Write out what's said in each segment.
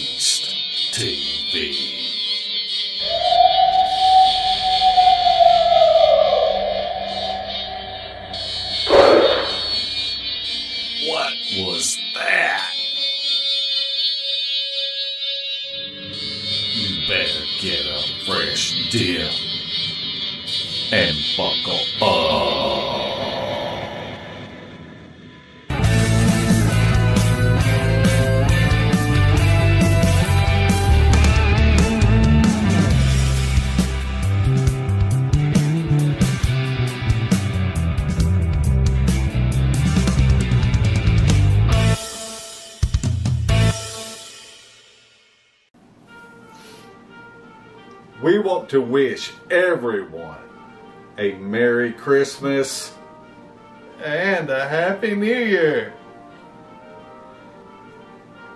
Beast TV. What was that? You better get a fresh dip and buckle up. We want to wish everyone a Merry Christmas and a Happy New Year.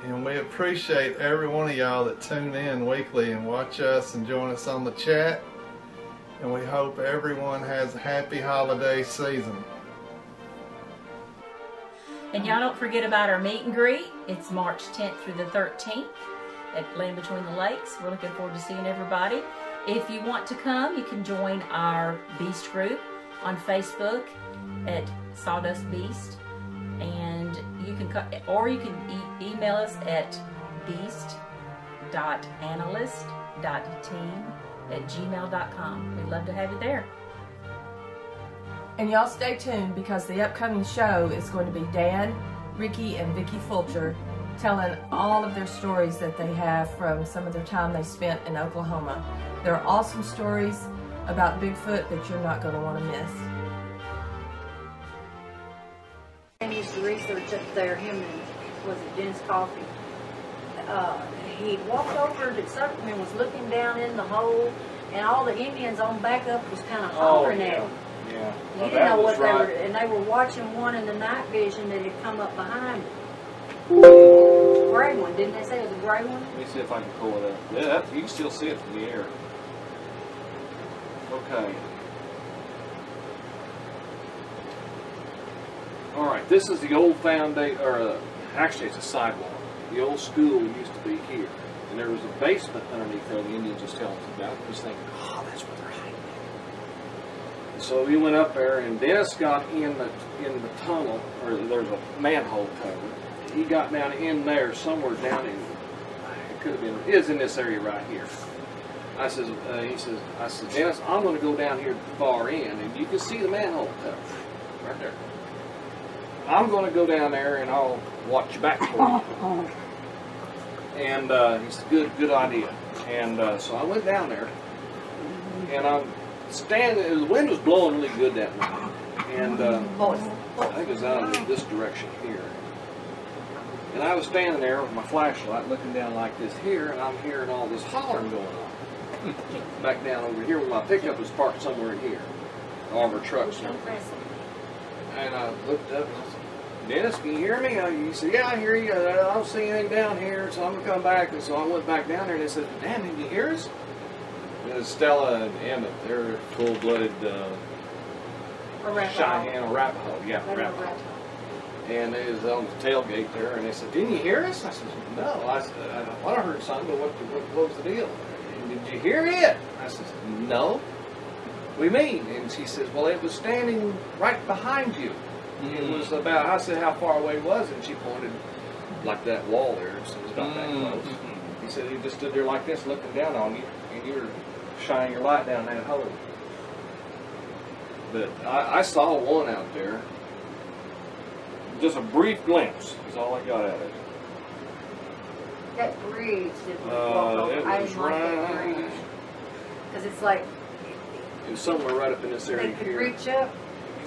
And we appreciate every one of y'all that tune in weekly and watch us and join us on the chat. And we hope everyone has a happy holiday season. And y'all don't forget about our meet and greet. It's March 10th through the 13th at Land Between the Lakes. We're looking forward to seeing everybody. If you want to come, you can join our Beast group on Facebook at Sawdust Beast, and you can email us at beast.analyst.team@gmail.com. We'd love to have you there. And y'all stay tuned, because the upcoming show is going to be Dan, Ricke, and Vicki Fulcher telling all of their stories that they have from some of their time they spent in Oklahoma. They're awesome stories about Bigfoot that you're not going to want to miss. I used to research up there, him and, was it Dennis Coffey? He walked over to something and was looking down in the hole, and all the Indians on back up was kind of hollering at him. Yeah. You didn't know what they were, and they were watching one in the night vision that had come up behind them. Gray one, didn't they say it was a gray one? Let me see if I can pull it up. Yeah, you can still see it from the air. Okay. All right, this is the old foundation, or actually it's a sidewalk. The old school used to be here, and there was a basement underneath there. The Indians was telling us about. I was thinking, oh, that's where they're hiding. So we went up there, and Dennis got in the tunnel, or there's a manhole cover. He got down in there, somewhere down in, it could have been, it is in this area right here. I said, Dennis, I'm going to go down here to the far end, and you can see the manhole cover right there. I'm going to go down there, and I'll watch your back for you. And he said, good idea. And so I went down there, and I'm standing, the wind was blowing really good that night. And I think it was out of this direction here. And I was standing there with my flashlight looking down like this here, and I'm hearing all this hollering going on. Back down over here where my pickup was parked somewhere in here. All of our trucks. And I looked up and I said, Dennis, can you hear me? He said, yeah, I hear you. I don't see anything down here, so I'm going to come back. And so I went back down there, and they said, Dan, did you hear us? And Stella and Emmett, they're full-blooded Cheyenne or Arapaho. Yeah, Arapaho. And they was on the tailgate there, and they said, didn't you hear us? I said, no. I said, I heard something, but what was the deal? And, did you hear it? I said, no. What do you mean? And she says, well, it was standing right behind you. It was about, I said, how far away was it? And she pointed like that wall there, so it was about that close. He said, he just stood there like this looking down on you, and you were shining your light down that hole. But I saw one out there. Just a brief glimpse is all I got out of it. That bridge that we walked over, I didn't like that bridge. Because it's like, it was somewhere right up in this area they could here. reach up,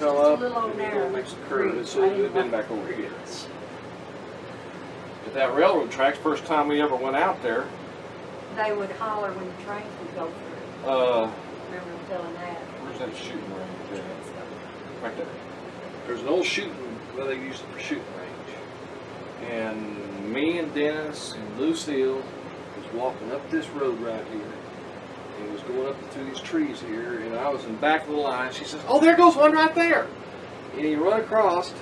Come just up, a little old narrow makes a curve, bridge. so it's been back over here. But that railroad tracks, first time we ever went out there. They would holler when the trains would go through. Remember them telling that? Where's that shooting range at? Right there. There's an old shooting where they used it for shooting range. And me and Dennis and Lucille was walking up this road right here. And it was going up through these trees here, and I was in the back of the line. She says, oh, there goes one right there. And you run across,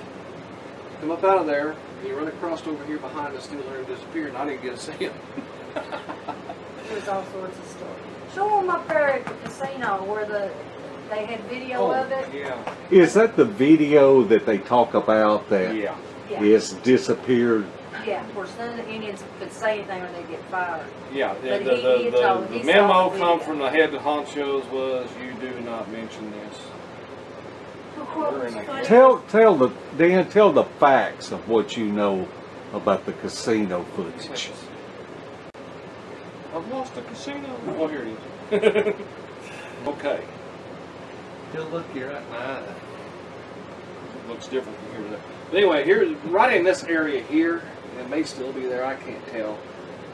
come up out of there, and you run across over here behind us, still there and disappeared, and I didn't get to see him. There's all sorts of stories. Show them up there at the casino where they had video of it. Yeah. Is that the video that they talk about that Yeah. Yeah. it's disappeared? Yeah, of course, none of the Indians could say anything or they'd get fired. Yeah. But he told- The he saw memo the come video. from the head honchos was, you do not mention this. We're in a- Tell the facts of what you know about the casino footage. I've lost a casino. Oh, here it is. Okay. He'll look you right in the eye. Looks different from here to there. But anyway, here, right in this area here, and it may still be there, I can't tell.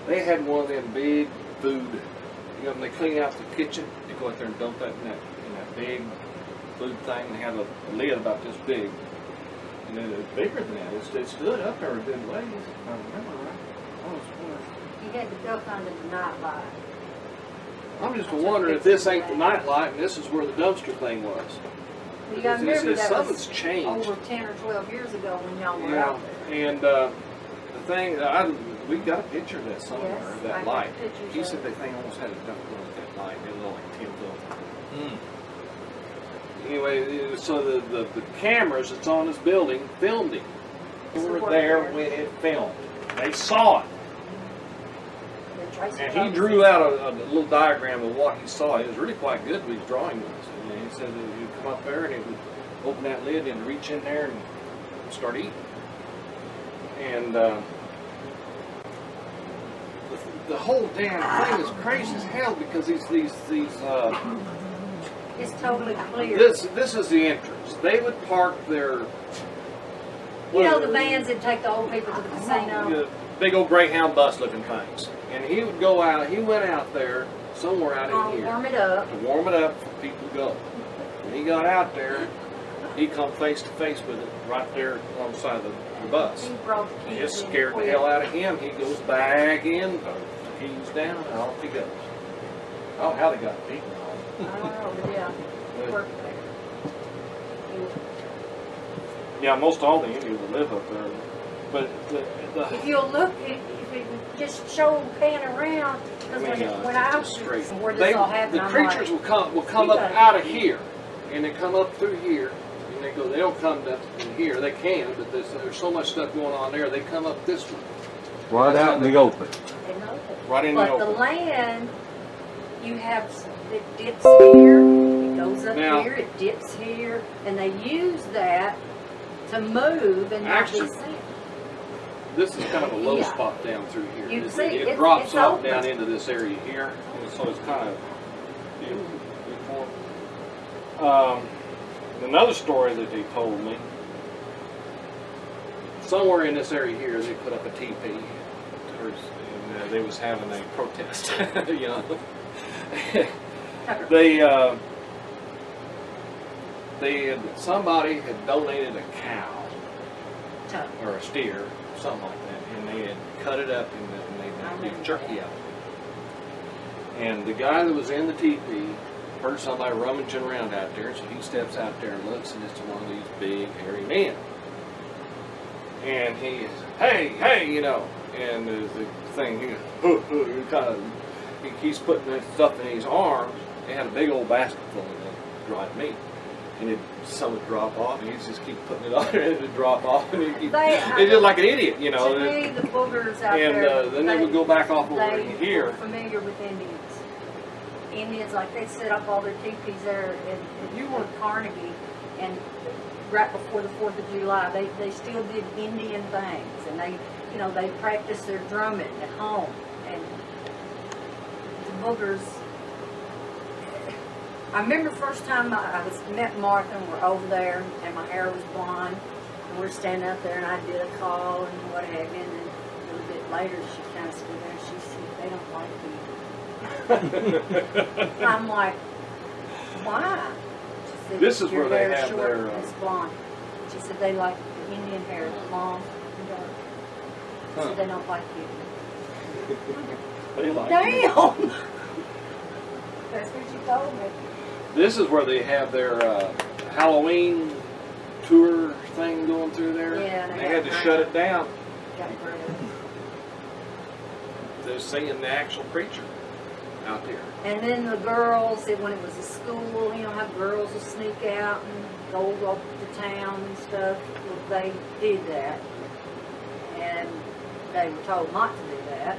They had one of them big food, you know, when they clean out the kitchen, they go out there and dump that in that big food thing. They had a lid about this big. And then it's bigger than that. It stood up there a good ways, if I remember right. I was wondering. He had to duck under the nightlight. I'm just wondering if this ain't the nightlight and this is where the dumpster thing was. You gotta remember that Something's was changed. over 10 or 12 years ago when y'all were Yeah, out there. and the thing, we got a picture of that somewhere, Yes, of I that got light. pictures He of said it. that thing almost had a dump on that light. It was like 10 foot. Anyway, so the cameras that's on this building filmed him. They were there when it filmed. They saw it. The Tracy And he Thomas- drew out a little diagram of what he saw. It was really quite good with his drawing was. And he said that you'd come up there and it would open that lid and reach in there and start eating. And the whole damn thing is crazy as hell because these It's totally clear. this is the entrance. They would park their You know the vans that take the old people to the casino? big old Greyhound bus looking things. And he would go out, he went out there somewhere out in here Warm it up. to warm it up for people to go. When he got out there, he come face to face with it right there on the side of the bus. He brought the And keys it in scared the quick. hell out of him. He goes back in, keys down, and off he goes. Oh, how they got beaten on. I don't know, but yeah. But- Worked there. Yeah, most all the Indians that live up there. But the If you'll look, if you just show pan around, because when I was straight. where this all happened, The I'm creatures like, will come up out of here, and they come up through here, and they don't come up in here. They can, but there's so much stuff going on there. They come up this way, Right out in the open. they know that. right in the But the open. land, you have, it dips here, it goes up Now- here, it dips here, and they use that to move and not be Actually, seen. This is kind of a low Yeah. spot down through here. You It- see, it it's- drops it's off open. down into this area here, and so it's kind of. Another story that they told me. Somewhere in this area here, they put up a teepee, and they was having a protest. You know, somebody had donated a cow or a steer, something like that, and they had cut it up and they made jerky out of it. And the guy that was in the teepee heard somebody rummaging around out there, so he steps out there and looks, and it's one of these big hairy men. And he is, hey, you know, and the thing, he's putting that stuff in his arms. They had a big old basket full of dried meat. And some would drop off, and he'd just keep putting it on there, and it would drop off, and he'd keep, it's just like an idiot, you know. To me, the boogers out And there, then they would go back off over they in here. were familiar with Indians. Indians, like they set up all their teepees there You were- in Carnegie, and right before the 4th of July, they still did Indian things, and they practiced their drumming at home, and the boogers. I remember the first time I met Martha, and we're over there, and my hair was blonde, and we're standing out there, and I did a call and what have you, and then a little bit later she kind of stood there and she said, they don't like you. I'm like, why? She said, This is "Your where they hair's have short their, and it's blonde. She said, they like the Indian hair, long and dark. She said, they don't like you. They like it. Damn! That's what she told me. This is where they have their Halloween tour thing going through there. Yeah, They they had got to shut it down. Got rid of it. they're seeing the actual creature out there. And then the girls, when it was a school, you know how girls will sneak out and go up to town and stuff. Well, they did that, and they were told not to do that.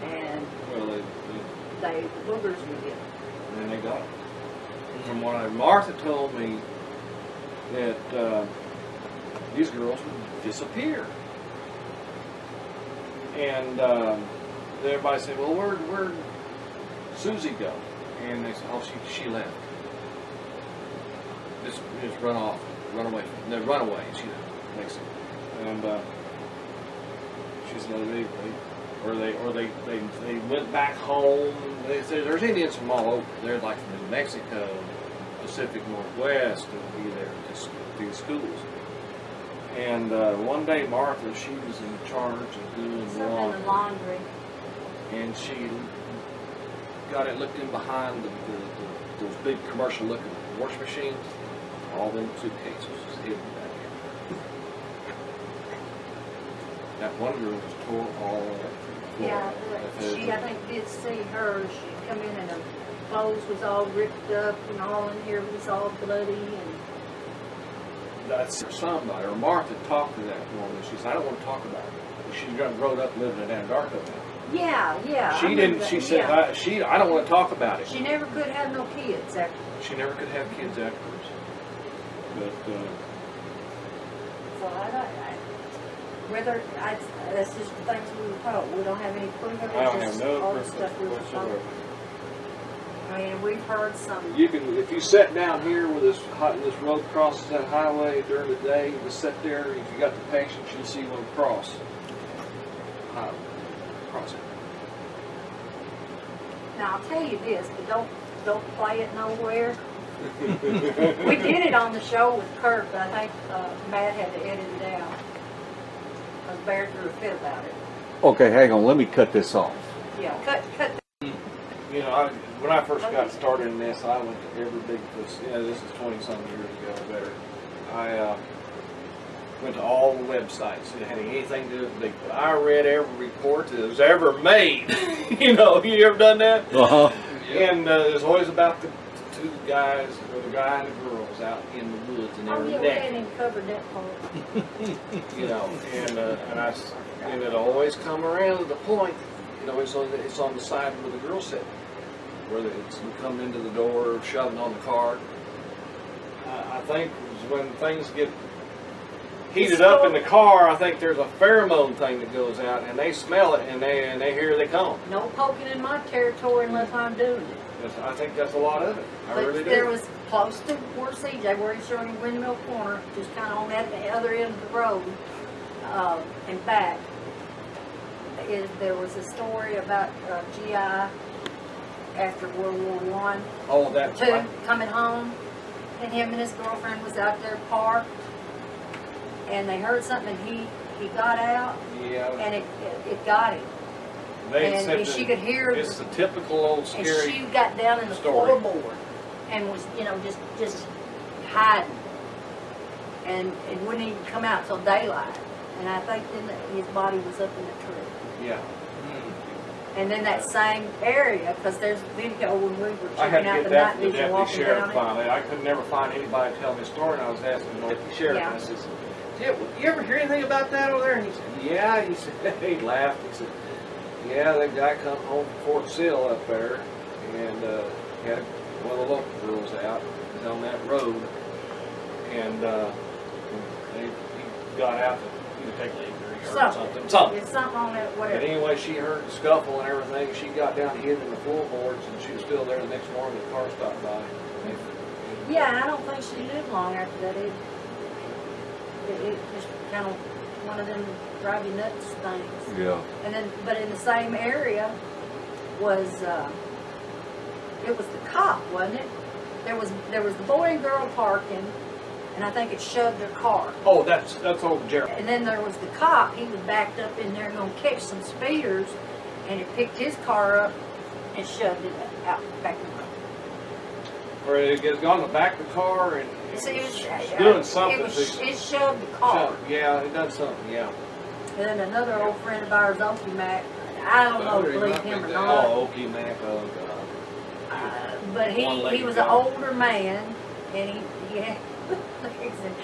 And Well, the boogers would get them. and they got it. From what Martha told me, that these girls would disappear. And everybody said, well, where'd Susie go? And they said, oh, she left. Just run off, run away. No, run away. She makes it. And she said, they went back home. They said there's Indians from all over. They're like from New Mexico, Pacific Northwest, and be there to these schools. And one day, Martha, she was in charge of doing Something in laundry. and she got it looked in behind those big commercial-looking wash machines. All them suitcases was hidden back there. That one girl was tore all up. Yeah, I think did see her. She come in and her clothes was all ripped up and all in here was all bloody and. That's somebody, or Martha talked to that woman. She said, I don't want to talk about it. She grown up living in Anadarko now. Yeah. She didn't. She said, I don't want to talk about it. She never could have no kids after. She never could have kids afterwards. But So that's just the things we were told. We don't have any proof of it. I don't just have no all the proof stuff we were whatsoever. told. I mean, we've heard some. you can, if you sat down here where this road crosses that highway during the day, you just sit there. If you got the patience, you'll see one cross. Cross it. Now I'll tell you this, but don't play it nowhere. We did it on the show with Kurt, but I think Matt had to edit it out. Because Bear threw a fit about it. Okay, hang on. Let me cut this off. Yeah, cut. You know, when I first got started in this, I went to every Bigfoot. This is 20-something years ago, better. I went to all the websites that had anything to do with Bigfoot. I read every report that was ever made. You ever done that? Uh-huh. And there's always about the two guys, or the guy and the girls out in the woods, and they were We naked. hadn't even covered that part. And it always come around to the point. It's on the side where the girl sat, where it's come into the door, shoving on the cart. I think when things get heated up in the car, I think there's a pheromone thing that goes out, and they smell it, and here they come. No poking in my territory unless I'm doing it. I think that's a lot of it. I But really do. there was close to where CJ, where he's showing Windmill Corner, just kind of on that the other end of the road, and back. There was a story about GI after World War I. Oh, that's Two right. coming home, and him and his girlfriend was out there parked, and they heard something, and he got out, Yeah. and it got him. They And said she that could hear it's the typical old And scary. she got down in the story. floorboard and was, just hiding. And it wouldn't even come out till daylight. And I think then his body was up in the tree. Yeah. And then that same area, because there's video when we were I had checking to out get the that from the night vision deputy walking sheriff down it. finally. I could never find anybody to tell me a story, and I was asking the deputy sheriff, Yeah. and I says, you ever hear anything about that over there? And he said, yeah. He said, he laughed. He said, yeah, that guy come home from Fort Sill up there, and he had one of the local girls out. He was on that road, and he got out to take a or something. It's something on that, But whatever. anyway, she heard the scuffle and everything. She got down, hid in the floorboards, and she was still there the next morning. The car stopped by. Yeah, and I don't think she lived long after that. It just kind of one of them drive you nuts things. Yeah. And then, but in the same area was, it was the cop, wasn't it? There was the boy and girl parking, and I think it shoved their car. Oh, that's old Jerry. And then there was the cop. He was backed up in there going to catch some speeders, and it picked his car up and shoved it out back in the road. Or it gets gone to the back of the car and See, it's doing something. It shoved the car. Yeah, it does something. Yeah. And then another old friend of ours, Opie Mac, I don't know if believe him or not. Oh, okay, Mac. Oh, God. But he was an older man, and he had legs, and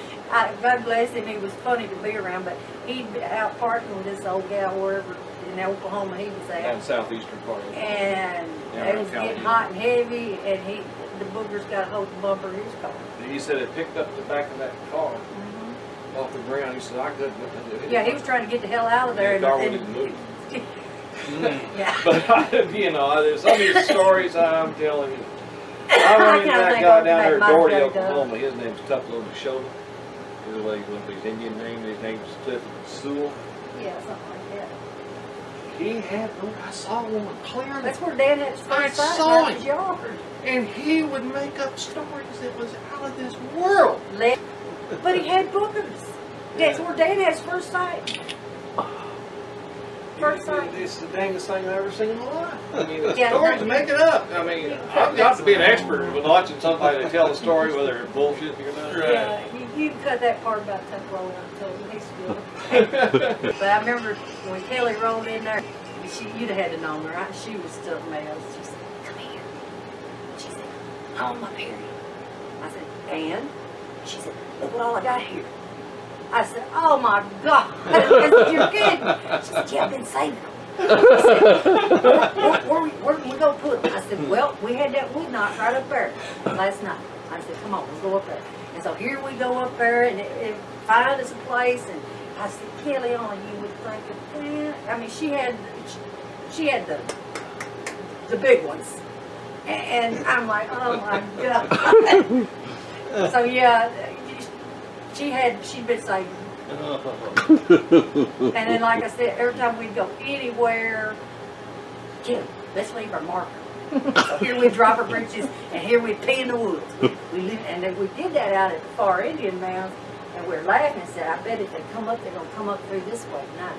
God bless him, he was funny to be around, but he'd be out partying with this old gal wherever in Oklahoma he was at. Down southeastern part of it. And it was getting hot and heavy, and the boogers got a hold of the bumper of his car. He said it picked up the back of that car off the ground. He said, I couldn't. Yeah, he was trying to get the hell out of there. The car wouldn't move. Yeah. But, you know, there's some of these stories I'm telling you. I run into that guy down there in Doherty, Oklahoma. His name's Tupelo Shoulder. He's a lady with his Indian name. His name's Cliff Sewell. Yeah, something like that. He had, I saw one clearly. That's where Dad had his first I fight saw about him. his yard. And he would make up stories that was out of this world. But he had boogers. That's where Dad had his first sight. First sight. It's the dangest thing I've ever seen in my life. I mean, the Yeah, stories no, make it up. I mean, I've got to be an expert with watching somebody tell a story, whether it's bullshit or not. Yeah, you cut that part about Tupelo out, so he's good. But I remember when Kelly rolled in there, you'd have had to know her. She was still mad. She said, "Come here." She said, "Home up here." I said, "And?" She said, "Look what all I got here." I said, "Oh my God." I said, "You're kidding." She said, "Yeah, I've been saving them." I said, where can we go put them? I said, "Well, we had that wood knot right up there last night." I said, "Come on, let's go up there." And so here we go up there, and it find us a place. And I said, "Kelly, only you would think of that." I mean, she had the big ones, and I'm like, "Oh my God." So yeah, she'd been saving. And then, like I said, every time we'd go anywhere, Kelly, let's leave our marker. So here we'd drop our britches, and here we'd pee in the woods. And then we did that out at the far Indian mounds, and we were laughing and said, "I bet if they come up, they're going to come up through this way tonight."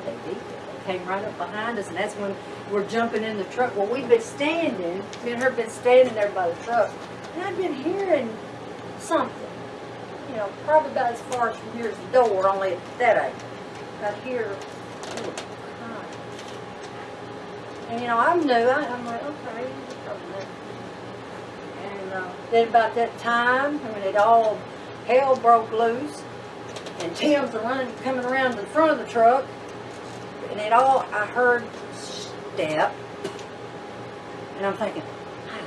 They did. They came right up behind us, and that's when we're jumping in the truck. Well, we'd been standing, me and her been standing there by the truck, and I'd been hearing something. You know, probably about as far as from here's the door, only at that age. I'd hear a little crying. And you know, I'm new. I'm like, okay, probably not. And then about that time, when it all hell broke loose, and Tim's coming around the front of the truck, and I heard step, and I'm thinking,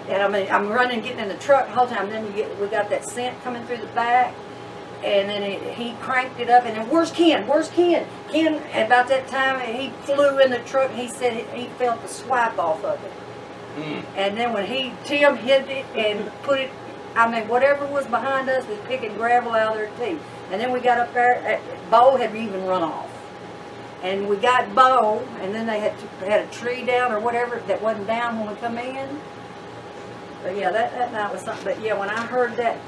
and I mean, I'm running, getting in the truck the whole time. Then we got that scent coming through the back. And then he cranked it up, and then, "Where's Ken? Where's Ken?" Ken, about that time, he flew in the truck, and he said he felt the swipe off of it. And then when Tim hit it and put it, I mean, whatever was behind us was picking gravel out of their teeth. And then we got up there, Bo had even run off. And we got Bo, and then they had a tree down or whatever that wasn't down when we come in. But yeah, that night was something. But yeah, when I heard that,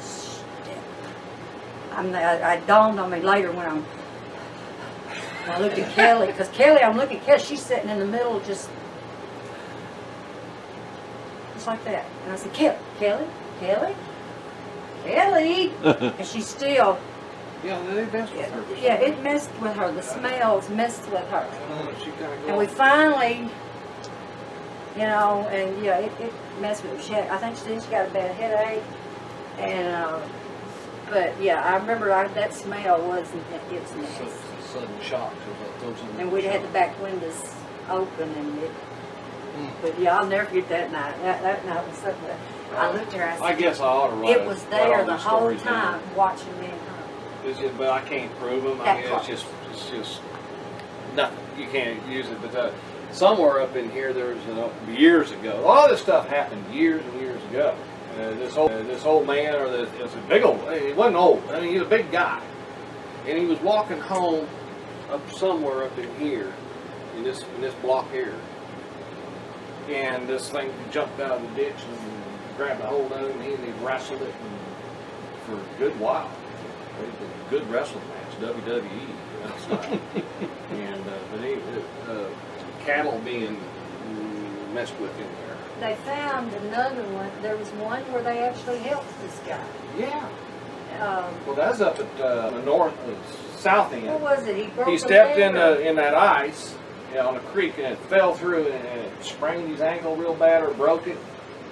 I dawned on me later when I looked at Kelly, because Kelly, I'm looking at Kelly, she's sitting in the middle just like that. And I said, Kelly, and she's still, Yeah, they messed with her. yeah, it messed with her. The smells messed with her. And we finally, you know, and yeah, it messed with her. I think she's got a bad headache, and but yeah, I remember that smell wasn't its mess. Sudden shock. And we'd had the back windows open, and it. But yeah, I'll never forget that night. That night was something. I looked there. I guess I ought to write it was there the whole time watching me and her. But I can't prove them. I mean, it's just nothing. You can't use it. But somewhere up in here, there was years ago. All this stuff happened years and years ago. This old man, or it's a big old. He wasn't old. I mean, he's a big guy, and he was walking home up somewhere up in here, in this block here, and this thing jumped out of the ditch and grabbed a hold of him, and he wrestled it for a good while. It was a good wrestling match, WWE style. And but anyway, cattle being messed with in there. They found another one. There was one where they actually helped this guy. Yeah. Well, that's up at the south end. What was it? He stepped in that ice, on a creek, and it fell through, and it sprained his ankle real bad or broke it.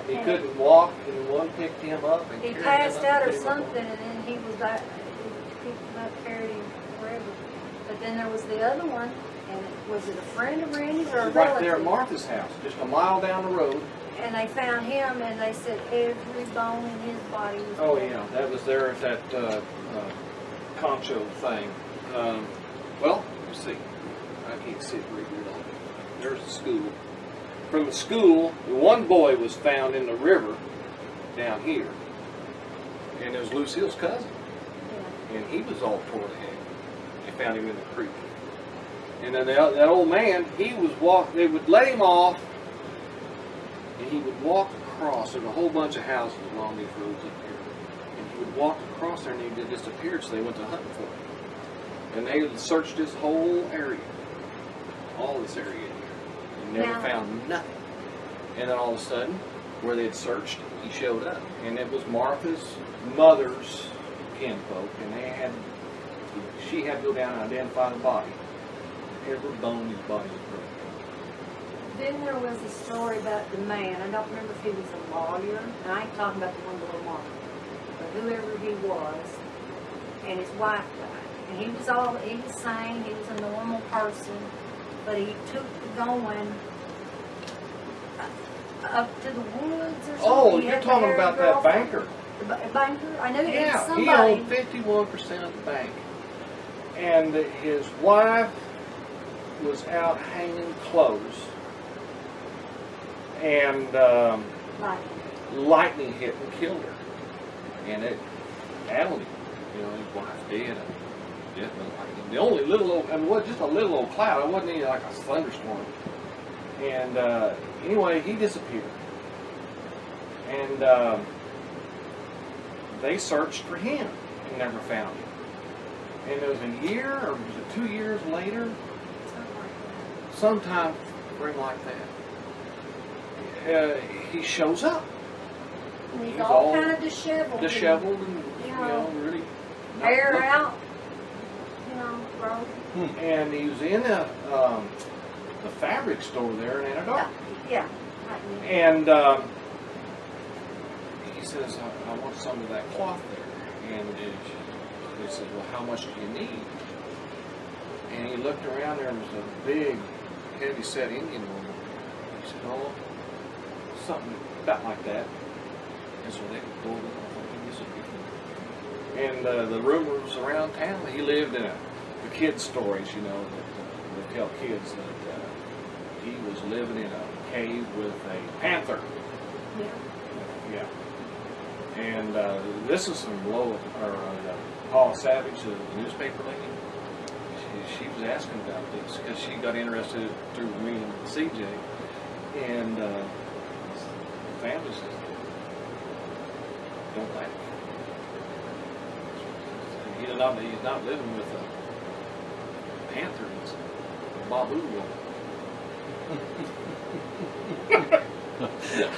He couldn't walk, and one picked him up and He carried passed him up out or and put him something, and then he was back. He picked him up, carried him forever. But then there was the other one, and was it a friend of Randy's or a Right there at relative? Martha's house, just a mile down the road. And they found him, and they said every bone in his body was Oh broken. yeah, that was there at that Concho thing. Well, let's see. I can't see it very good. There's the school. From the school, one boy was found in the river down here, and it was Lucille's cousin, Yeah. and he was all tore to heck. They found him in the creek. And then that old man, he was they would let him off, and he would walk across. There's a whole bunch of houses along these roads up here. And he would walk across there, and he disappeared, so they went to hunting for him. And they had searched this whole area, all this area in here, and never Now- found nothing. And then all of a sudden, where they had searched, he showed up. And it was Martha's mother's kinfolk, and she had to go down and identify the body. Every bone in his body was broken. Then there was a story about the man. I don't remember if he was a lawyer, and I ain't talking about the one below Mark, but whoever he was, and his wife died. And he was sane, he was a normal person, but he took the going up to the woods or something. Oh, He you're had to talking marry a about that girlfriend. banker. The banker? I knew it was Yeah, he somebody. owned 51% of the bank. And his wife was out hanging clothes. And Like, lightning hit and killed her. And it addled him. You know, his wife dead. The only little old, I mean, what, just a little old cloud. It wasn't even like a thunderstorm. And anyway, he disappeared. And they searched for him and never found him. And it was a year, or was it 2 years later, something like that. sometime spring like that, he shows up. And he's He was all all kind of disheveled. Disheveled and, You you know, know, really not Hair looking. out. You know, broke. And he was in the fabric store there in Anadarko. Yeah. And he says, I want some of that cloth there. And he said, well, how much do you need? And he looked around, there was a big, heavy-set Indian woman. He said, oh, something about like that. And so they pulled it off and disappeared. And the rumors around town, he lived in the kids' stories, you know, that they tell kids that he was living in a cave with a panther. Yeah. Yeah. And this is from Paul Savage, the newspaper lady. She was asking about this because she got interested through me and CJ. And the family says, don't laugh. He's not living with a panther, it's a babu woman.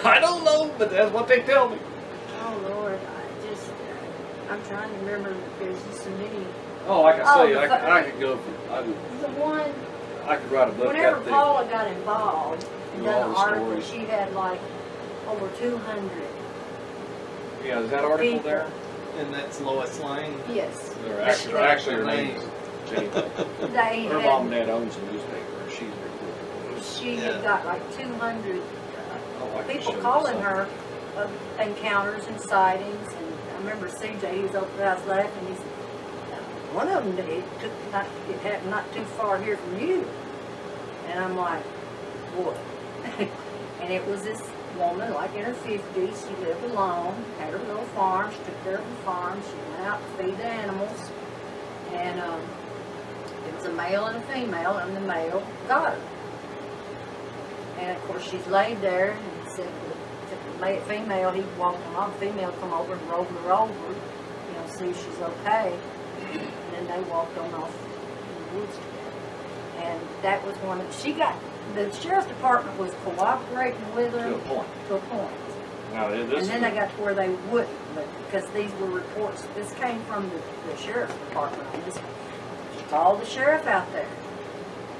I don't know, but that's what they tell me. Oh Lord, I'm trying to remember. There's just so many. Oh, like I say, Oh, I could go for, The one. I could write a book Whenever that thick. Paula got involved and Knew all done the the article, stories. she had like over 200. Yeah, is that article people. there? And that's Lois Lane. Yes. Or That- actually her name is Jenny. They Her mom and had. dad owns a newspaper, and she's reported. She Yeah. had got like 200 Oh, I can people show you calling some. her of encounters and sightings. And I remember CJ, he was over the house laughing. He said, one of them, it happened not too far here from you. And I'm like, what? And it was this woman, like in her 50s. She lived alone, had her little farm. She took care of the farm. She went out to feed the animals. And it was a male and a female, and the male got her. And of course, she's laid there, and said the female, he walked along, the female come over and rolled her over, you know, see if she's okay. And then they walked on off in the woods together. And that was one of, the sheriff's department was cooperating with her To a point. to a point. Now, this And is then they got to where they wouldn't, but because these were reports, this came from the sheriff's department on this. She called the sheriff out there.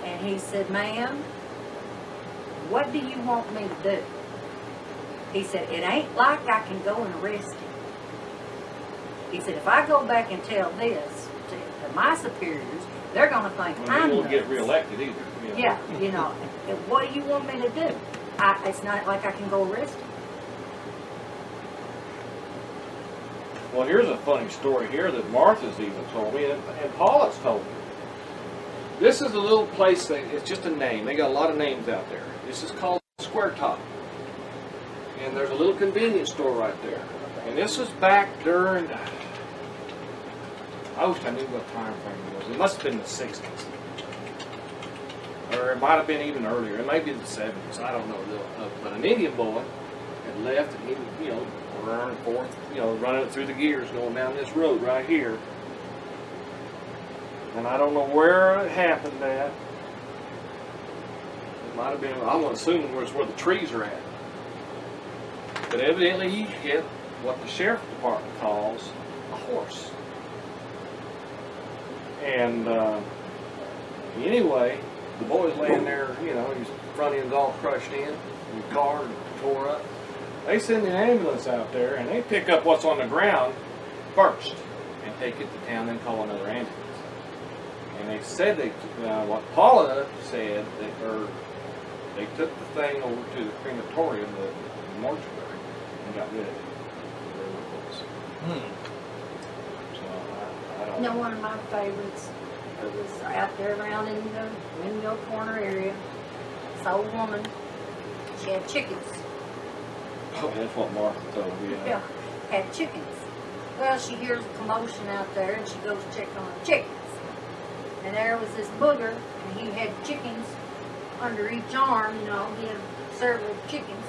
And he said, ma'am, what do you want me to do? He said, it ain't like I can go and arrest him. He said, if I go back and tell this to my superiors, they're going to think Well, I'm he won't get nuts. reelected either. You know. Yeah, you know, and what do you want me to do? It's not like I can go arrest him. Well, here's a funny story here that Martha's even told me, and Paula's told me. This is a little place that it's just a name. They got a lot of names out there. This is called Square Top. And there's a little convenience store right there. And this was back during, I wish I knew what time frame it was. It must have been the 60s. Or it might have been even earlier. It might be the 70s. I don't know. But an Indian boy had left and he was, you know, running forth, you know, running it through the gears going down this road right here. And I don't know where it happened at. It might have been, I'm assuming it's where the trees are at. But evidently he hit what the sheriff department calls a horse. And anyway, the boy's laying there, you know, his front end's all crushed in, and the car tore up. They send an ambulance out there and they pick up what's on the ground first and take it to town and call another ambulance. And they said what Paula said, they took the thing over to the crematorium, the mortuary, and got rid of it. So I don't You know, one of my favorites, it was out there around in the Windmill Corner area. This old woman, she had chickens. Oh, that's what Martha told me. Yeah, had chickens. Well, she hears a commotion out there and she goes to check on the chickens. And there was this booger, and he had chickens under each arm, you know, he had several chickens.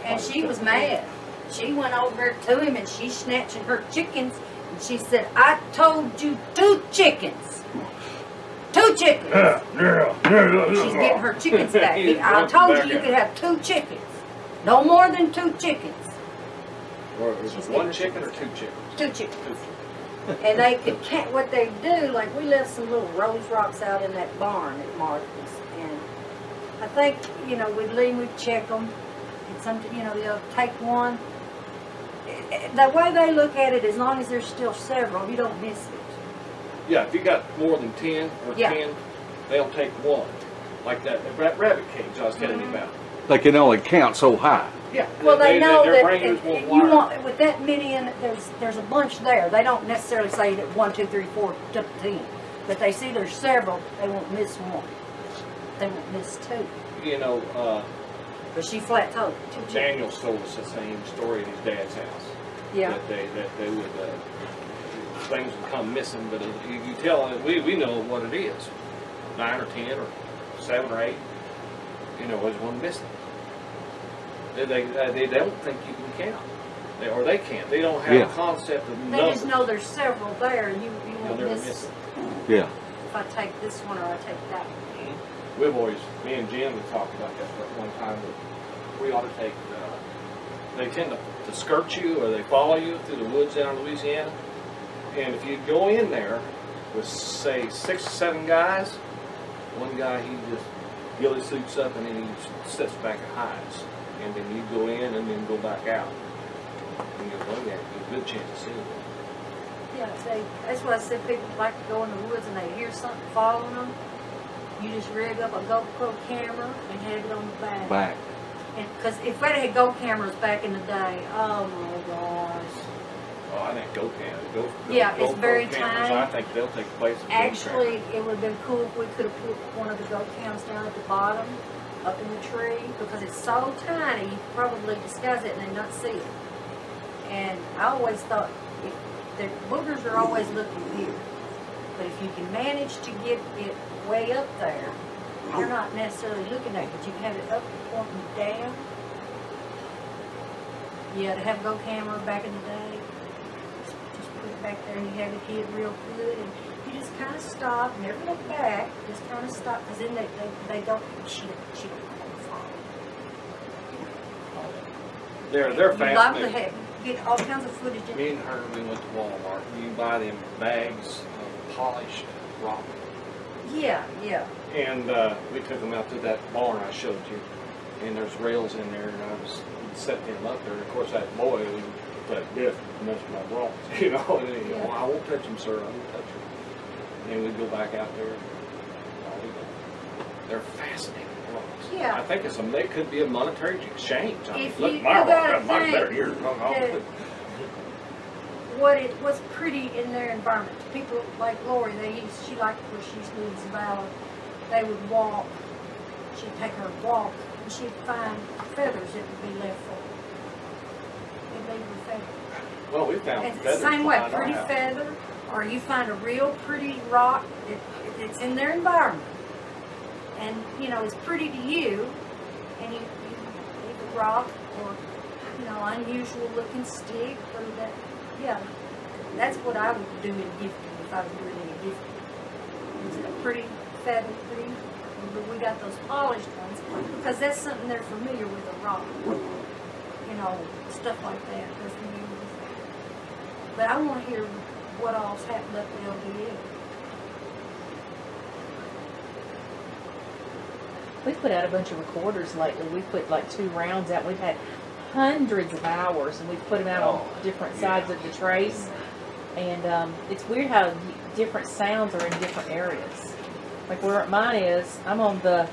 And she was mad. She went over to him and she's snatching her chickens. And she said, I told you 2 chickens. 2 chickens. She's getting her chickens back. I told you you could have 2 chickens. No more than 2 chickens. Or is it 1 chicken or 2 chickens? 2 chickens. And they could count what they do. Like, we left some little rose rocks out in that barn at Martha's. And I think, you know, we'd leave, we'd check them. And some, you know, they'll take one. The way they look at it, as long as there's still several, you don't miss it. Yeah, if you got more than 10 or 10, they'll take 1. Like that rabbit cage I was telling you about. They can only count so high. Yeah. Well, they know their that brains won't you wire. want, with that many in, there's a bunch there. They don't necessarily say that 1, 2, 3, 4, up to 10. But they see there's several, they won't miss 1. They won't miss 2. You know, But she flat told 2 chickens. Daniel told us the same story at his dad's house. Yeah. That they would, things would come missing, but you tell them, we know what it is. 9 or 10 or 7 or 8, you know, there's one missing. They don't think you can count. They can't. They don't have a concept of numbers. They just know there's several there, and you won't never miss miss it. Yeah. If I take this one or I take that one. We've always, me and Jim have talked about that at one time, that we ought to take, they tend to skirt you or they follow you through the woods down in Louisiana. And if you go in there with, say, 6 or 7 guys, one guy, he just ghillie suits up and then he sits back and hides. And then you go in and then go back out. And you go in there, there's a good chance of seeing them. Yeah, that's what I said. People like to go in the woods and they hear something following them. You just rig up a GoPro camera and have it on the back. Because if they had Go cameras back in the day, oh my gosh. Oh, I think Go cameras. Yeah, it's GoPro very cameras, tiny. I think they'll take the place of Actually, it would have been cool if we could have put one of the Go cams down at the bottom, up in the tree, because it's so tiny, you could probably disguise it and then not see it. And I always thought, the boogers are always looking here. But if you can manage to get it way up there, you're not necessarily looking at it, but you can have it up pointing down. Yeah, to have Go camera back in the day, just put it back there and you have it hid real good, and you just kind of stop, never look back, just kind of stop, because then they don't, she don't follow. They're You'd love to fascinating. get all kinds of footage in. Me and her, we went to Walmart. You can buy them bags of polished rock. Yeah. And we took them out to that barn I showed you, and there's rails in there, and I was set them up there. And of course, that boy was that deaf messed my broncs, you know. And he, oh, I won't touch them, sir. I won't touch them. And we'd go back out there. They're fascinating broncs. Yeah. I think it could be a monetary exchange. I mean, If look, you my gotta bronc, mine's better think here. that what's pretty in their environment. People like Lori, she liked where she lives in Valley. They would walk. She'd take her walk, and she'd find feathers that would be left for her. They'd leave her feathers. Well, we found And feathers the same way, behind our pretty house. feather, or you find a real pretty rock. It's in their environment, and you know it's pretty to you, and you leave a rock or unusual looking stick or that. Yeah, that's what I would do in gifting if I was doing any gifting. It's a pretty feather, pretty. But we got those polished ones because that's something they're familiar with, a rock. Stuff like that. They're familiar with that. But I want to hear what all's happened up at LDL. We put out a bunch of recorders lately. We put like 2 rounds out. We've had hundreds of hours, and we've put them out on different sides of the trace. And it's weird how different sounds are in different areas. Like where mine is, I'm on the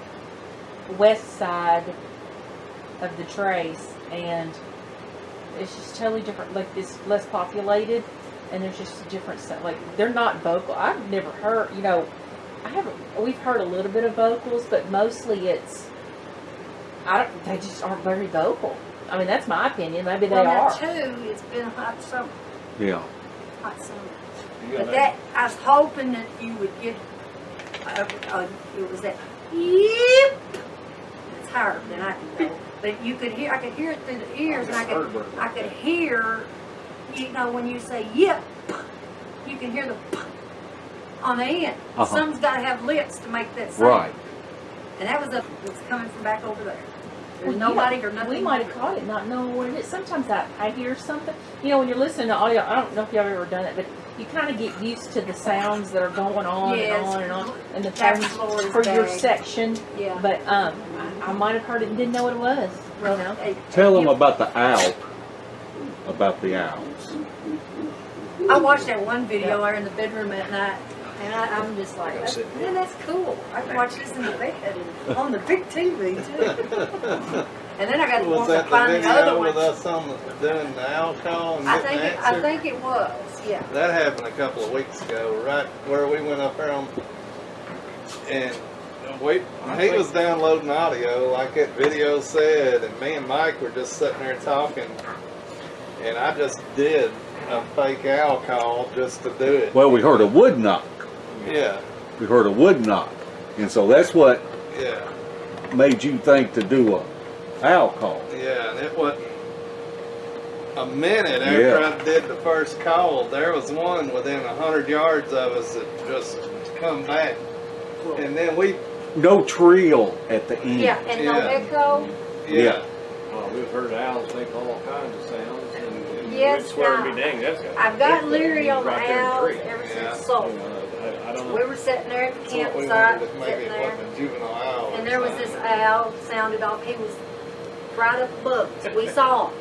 west side of the trace, and it's just totally different. Like it's less populated, and there's just different stuff. Like they're not vocal. I've never heard. We've heard a little bit of vocals, but mostly it's. They just aren't very vocal. I mean, that's my opinion. Maybe they now, are. too, it's been a hot summer. Yeah. Hot summer. But that, I was hoping that you would get. It was that yip. It's higher than I can go, but I could hear it through the ears, and I could hear, when you say yip, you can hear the p on the end. Some's got to have lips to make that sound. Right. And that was it's coming from back over there. There's nobody or nothing. We might have caught it, not knowing what it is. Sometimes I hear something. When you're listening to audio, I don't know if y'all ever done it, but you kind of get used to the sounds that are going on and on and on, and the tones for your section. Yeah. But I might have heard it and didn't know what it was. Tell them about the owl. About the owls. I watched that one video there in the bedroom at night, and I'm just like, man, that's cool. I can watch this in the bed and on the big TV too. And then I got to find the other one. Was that the video with us on doing the owl call and getting the answer? I think it was, yeah. That happened a couple of weeks ago, right where we went up there and he was downloading audio like that video said, and me and Mike were just sitting there talking, and I just did a fake owl call just to do it. Well, we heard a wood knock. Yeah. We heard a wood knock, and so that's what made you think to do a owl call. Yeah, and it wasn't a minute after I did the first call, there was one within 100 yards of us that just come back, and then no trill at the end. Yeah, and no echo. Yeah. Well, we've heard owls make all kinds of sounds, and yes, we swear to be dang, that's got. I've got Leary on the right there in owls tree. ever since sold. I don't know. We were sitting there at the So we campsite, wondered if maybe sitting it there, wasn't a juvenile owl. and there was this owl sounded off. He was right up above us. We saw him.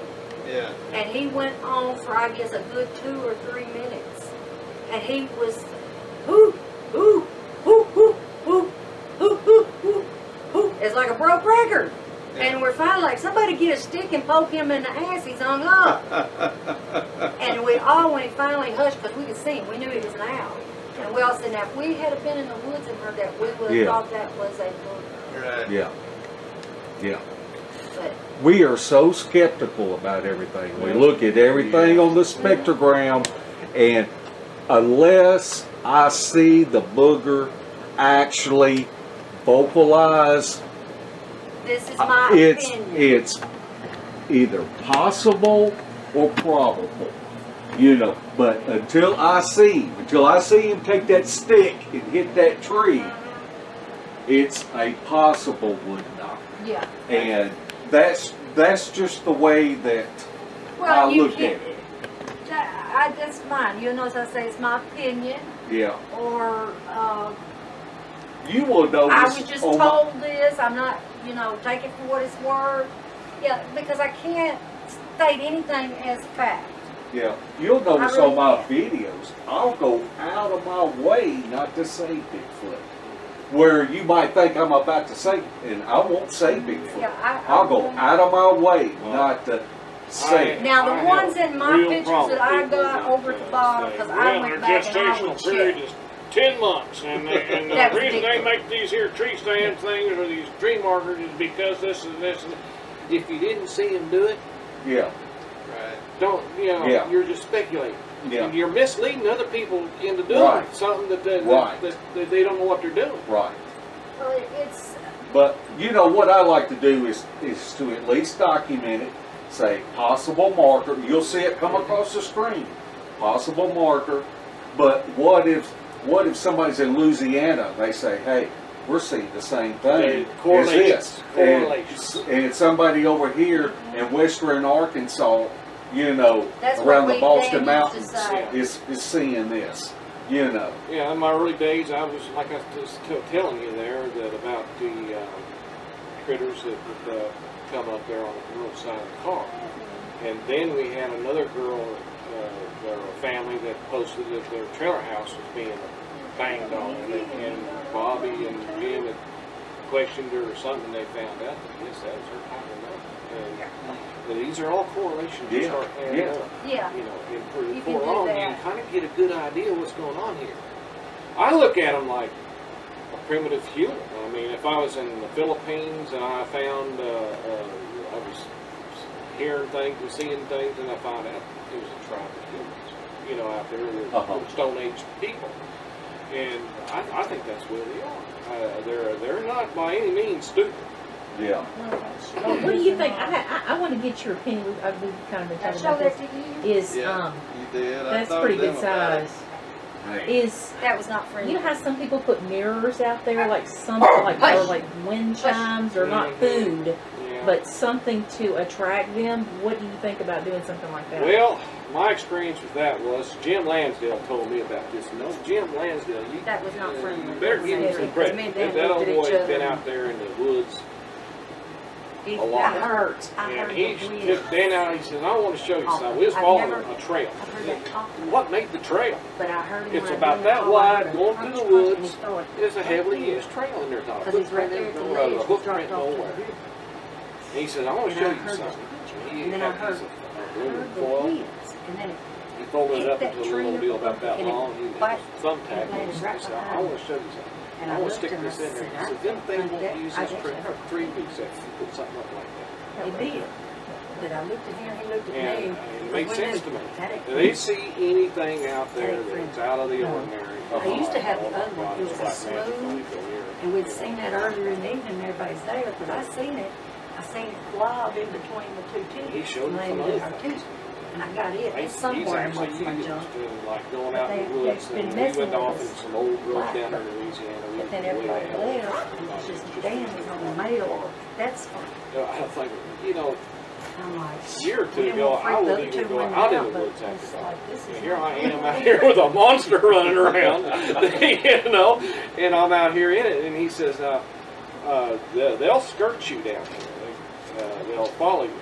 Yeah. And he went on for, I guess, a good 2 or 3 minutes. And he was, hoo, hoo, hoo, hoo, hoo, hoo, hoo, hoo, hoo. It's like a broke record. Yeah. And we're finally like, somebody get a stick and poke him in the ass. He's hung up. And we all, when he finally hushed, because we could see him, we knew he was an owl. And we all said, now if we had been in the woods and heard that, we would have thought that was a bird. Right. Yeah. Yeah. But we are so skeptical about everything. We look at everything on the spectrogram, and unless I see the booger actually vocalize, this is my opinion. It's either possible or probable, but until I see him take that stick and hit that tree, it's a possible wood knock. Yeah. And that's just the way that I look at it. That's mine. You notice I say it's my opinion. Yeah. Or you will notice. I was just on told this. I'm not, take it for what it's worth. Yeah, because I can't state anything as fact. Yeah, you'll notice really on my can't. videos, I'll go out of my way not to say Bigfoot. Where you might think I'm about to say, and I won't say Bigfoot. Yeah, I'll go out of my way not to say it. Now, the I ones have in my real pictures problem that I with people got that over at the bottom, say, because I well, went their back and I gestational would period check. is 10 months, and the That was reason they ridiculous. make these here tree stand things or these tree markers is because this and this. And if you didn't see them do it, Yeah, Right. don't Yeah. you're just speculating. yeah, You're misleading other people into doing Right. something that they, Right. that they don't know what they're doing. right. Well, it's, But what I like to do is to at least document it, say possible marker. You'll see it come across the screen, possible marker. But what if somebody's in Louisiana? They say, hey, we're seeing the same thing as Correlations. this, Correlations. and somebody over here in western Arkansas, That's around what the Boston Dan used to Mountains, say. is seeing this. Yeah, in my early days, I was like I was telling you there that about the critters that come up there on the roadside of the car, and then we had another girl, or a family that posted that their trailer house was being banged on, and Bobby and Jim had questioned her or something. They found out that yes, that was her talking about. And these are all correlations. You Yeah, start adding yeah. up. Yeah. And for You can do long, you that. can kind of get a good idea what's going on here. I look at them like a primitive human. I mean, if I was in the Philippines and I found, I was hearing things and seeing things, and I found out it was a tribe of humans, out there, the Stone Age people. And I think that's where they are. They're not by any means stupid. Yeah. Well, what do you think? I want to get your opinion. We've kind of been I talking showed about that this. to you. Is Yeah, you did. I that's told pretty them good about it. size. Hey. Is That was not friendly. you know how some people put mirrors out there, like something or like wind chimes, or not food, Yeah. but something to attract them? What do you think about doing something like that? Well, my experience with that was Jim Lansdale told me about this. No, Jim Lansdale, That was not friendly. You better give him some credit. Me and Dan That old looked at each boy's other been and- out there in the woods It a lot. hurts. I And heard he the wind. took Dan out. He says, "I want to show you Oh, something." We was I've following never- a trail. I've heard that talking. What made the trail? But I heard him It's when I about did that it. wide, I going heard through the crunch, and he woods. started It's a right heavily here. used trail, and there's not a Because he's right footprint there in at the the road, ledge. a He footprint dropped off to nowhere. the river. And he said, "I want to And show I you heard the something." He And then I had heard a heard aluminum the foil. winds. And then it He folded it hit up that into a tree little deal about that and it long. He bite- thumbtacked and it. He landed right said, "I behind want me. to show you something. And I I want to looked stick and I this in there." said, He I said, "Them things think won't use I this actually for heard 3 weeks after you put something up like that." it did. But I looked at him, he looked at And me. it makes sense to me. That ain't Do they see anything out there That ain't that's out of the No. ordinary? I used to have the Oh, other one. God, It it's was a like magic smooth, when you go here. And we'd seen that earlier in the evening, everybody's there, because I seen it. I seen it glob in between the two He teeth. showed me some landed other in our things. tooth. And I got it. He's It's somewhere actually amongst my used junk. to like going But out in the they've woods, been and we messing went off with in us. some old growth Like, down there in Louisiana. But then everybody left, and it's just Dan was on the mail. That's fine. I think, I'm like, a year or two we didn't ago, want to I freak the wouldn't other even two go women out in out, the but woods it's after like, this that. is Here not I am fair. out here with a monster running around, and I'm out here in it. And he says, they'll skirt you down here. They'll follow you.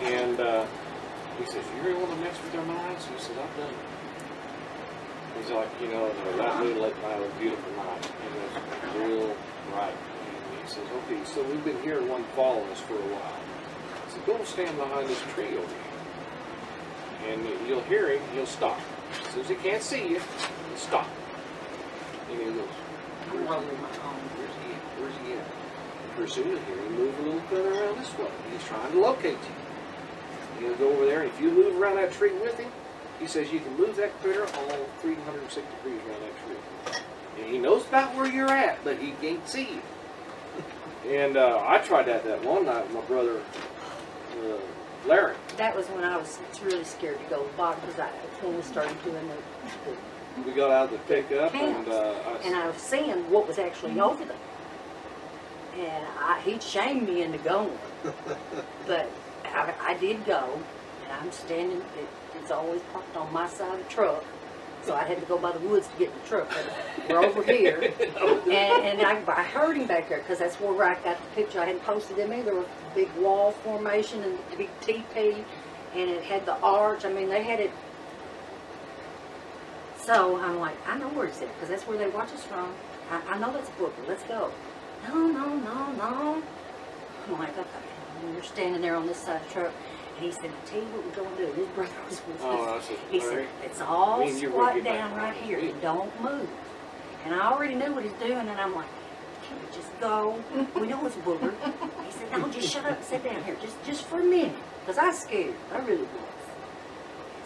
And he says, "You really want to mess with their minds?" He said, "I've done it." He's like, that moonlit night was a beautiful night. It was real bright. And he says, "Okay, so we've been hearing one following us for a while." I said, "Go stand behind this tree over here. And you'll hear him, he'll stop. As soon as he can't see you, he'll stop." And he goes, I'm rolling my own. "Where's he at? Where's he at?" And pretty soon you'll hear him move a little further around this way. He's trying to locate you. He'll go over there, and if you move around that tree with him, he says you can move that critter all 360 degrees around that tree. And he knows about where you're at, but he can't see you. And I tried that one night with my brother, Larry. That was when I was really scared to go to the bottom, because when we started doing the We got out of the pickup, and and I was seeing what was actually over them. And he'd shamed me into going. But I did go, and I'm standing, it's always parked on my side of the truck, So I had to go by the woods to get in the truck. We're over here, and I heard him back there because that's where I got the picture. I hadn't posted them either. A big wall formation and a big teepee, and it had the arch. I mean, they had it. So I'm like, I know where it's at because that's where they watch us from. I know that's Booker. Let's go. No. I'm like, okay. And we're standing there on this side of the truck. And he said, I'll tell you what we're going to do. His brother was with us. He said, it's all squat down right here and don't move. And I already knew what he's doing. And I'm like, can we just go? We know it's Booker. He said, no, just shut up and sit down here. Just for a minute. Because I was scared. I really was.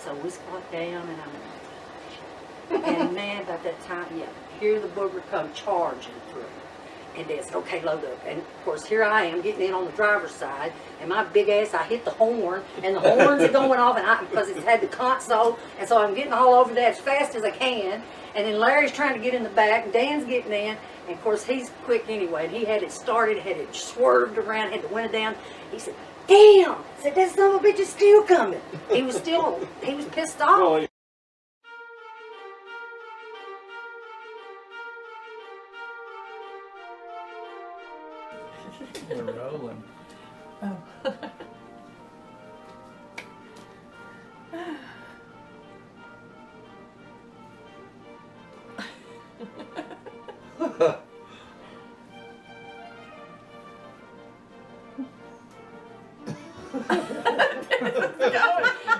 So we squat down and I'm like, and man, about that time, here the Booger come charging through. And Dad said, okay, load up. And of course, here I am getting in on the driver's side, and my big ass, I hit the horn, and the horns are going off, and because it's had the console, and so I'm getting all over that as fast as I can. And then Larry's trying to get in the back, and Dan's getting in, and of course, he's quick anyway. And he had it started, had it swerved around, had the window down. He said, damn! I said, that son of a bitch is still coming. He was pissed off. Well, We're rolling. Oh.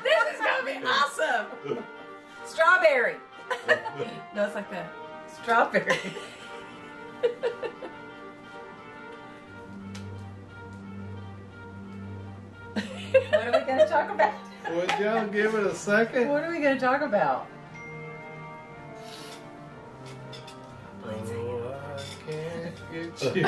This is gonna be awesome. Strawberry. No, it's like that. Strawberry. What are we going to talk about? Would y'all give it a second? What are we going to talk about? Oh, I can't get you.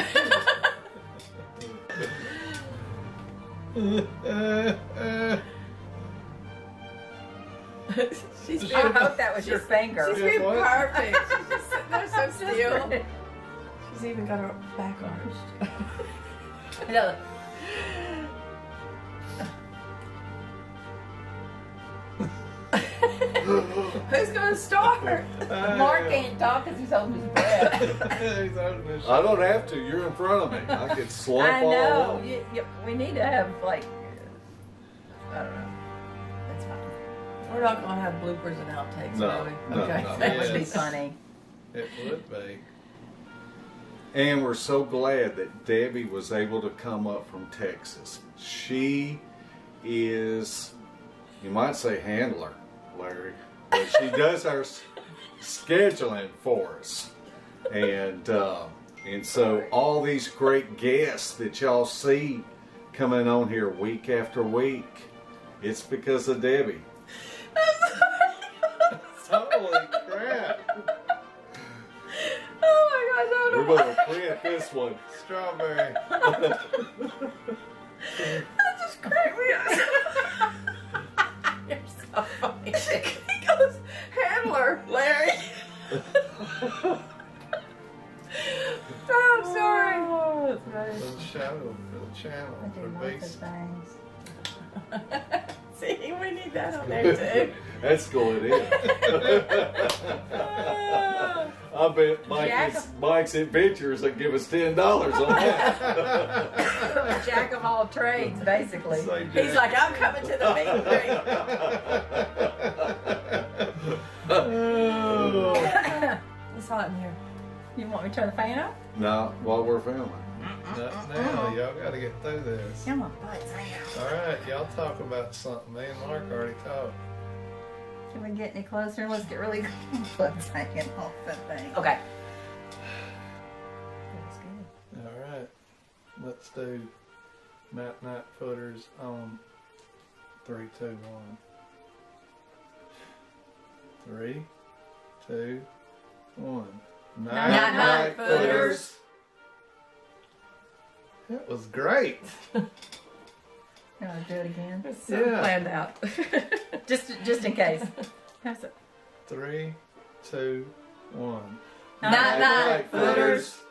She's I hope that was your finger. She's being What? perfect. She's just sitting there so still. She's even got her back arched. No. Who's going to start? Mark can't talk because he's holding his breath. He's holding his I don't have to. You're in front of me. I could slump I all know. over. We need to have, like, I don't know. That's fine. We're not going to have bloopers and outtakes, No, are we? no, Okay. no. That would be Yes. funny. It would be. And we're so glad that Debbie was able to come up from Texas. She is, you might say handler, Larry, but she does our scheduling for us. And so all these great guests that y'all see coming on here week after week, it's because of Debbie. Holy crap. Oh my gosh, I We're don't know. going to print this one. Strawberry. That just cracked me up. You're so funny. He goes, handler, Larry. Oh, I'm sorry. Oh, that's right. For the show, for the channel, I do for lots of Beast. things. See, we need that on there too. That's going in. I bet Mike's Adventures will give us $10 on that. Jack of all trades, basically. Say He's like, I'm coming to the meet and greet. It's hot in here. You want me to turn the fan up? No, while we're filming. Not now, y'all gotta get through this. Come on, butts out. Alright, y'all talk about something. Me and Mark already talked. Can we get any closer? Let's get really butts hanging off the thing. Okay. That's good. Alright, let's do Map Night Footers on 3, 2, 1. 3, 2, 1. Night Night Footers. That was great. You want to do it again? It's so Yeah. planned out. Just in case. How's it? 3, 2, 1. Night Night Footers.